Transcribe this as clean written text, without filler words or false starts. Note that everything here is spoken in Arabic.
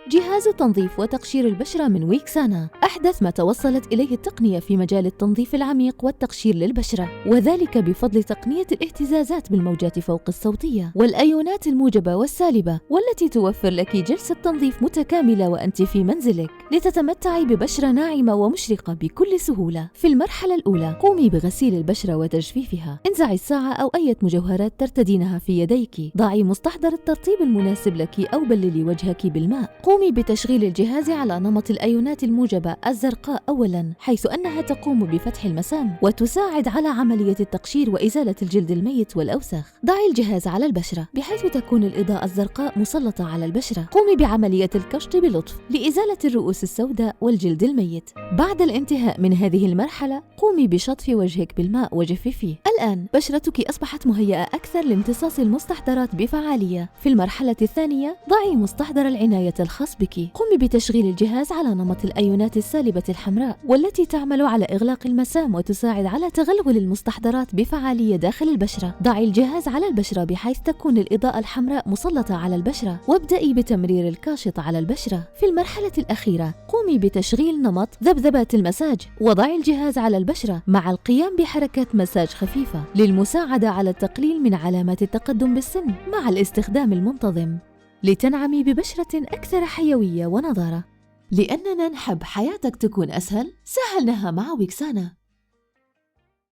جهاز تنظيف وتقشير البشرة من ويكسانا، أحدث ما توصلت إليه التقنية في مجال التنظيف العميق والتقشير للبشرة، وذلك بفضل تقنية الاهتزازات بالموجات فوق الصوتية والأيونات الموجبة والسالبة، والتي توفر لك جلسة تنظيف متكاملة وأنت في منزلك لتتمتعي ببشرة ناعمة ومشرقة بكل سهولة. في المرحلة الأولى قومي بغسيل البشرة وتجفيفها، انزعي الساعة أو أي مجوهرات ترتدينها في يديك، ضعي مستحضر الترطيب المناسب لك أو بللي وجهك بالماء. قومي بتشغيل الجهاز على نمط الأيونات الموجبة الزرقاء أولاً، حيث أنها تقوم بفتح المسام وتساعد على عملية التقشير وإزالة الجلد الميت والأوساخ. ضعي الجهاز على البشرة بحيث تكون الإضاءة الزرقاء مسلطة على البشرة. قومي بعملية الكشط بلطف لإزالة الرؤوس السوداء والجلد الميت. بعد الانتهاء من هذه المرحلة قومي بشطف وجهك بالماء وجففيه. الآن بشرتك أصبحت مهيئة أكثر لامتصاص المستحضرات بفعالية. في المرحلة الثانية ضعي مستحضر العناية الخاص بك. قومي بتشغيل الجهاز على نمط الأيونات السالبة الحمراء، والتي تعمل على إغلاق المسام وتساعد على تغلغل المستحضرات بفعالية داخل البشرة. ضعي الجهاز على البشرة بحيث تكون الإضاءة الحمراء مسلطة على البشرة، وابدأي بتمرير الكاشط على البشرة. في المرحلة الأخيرة قومي بتشغيل نمط ذبذبات المساج، وضعي الجهاز على البشرة مع القيام بحركات مساج خفيفة للمساعدة على التقليل من علامات التقدم بالسن مع الاستخدام المنتظم، لتنعمي ببشرة أكثر حيوية ونضارة. لأننا نحب حياتك تكون أسهل، سهلناها مع ويكسانا.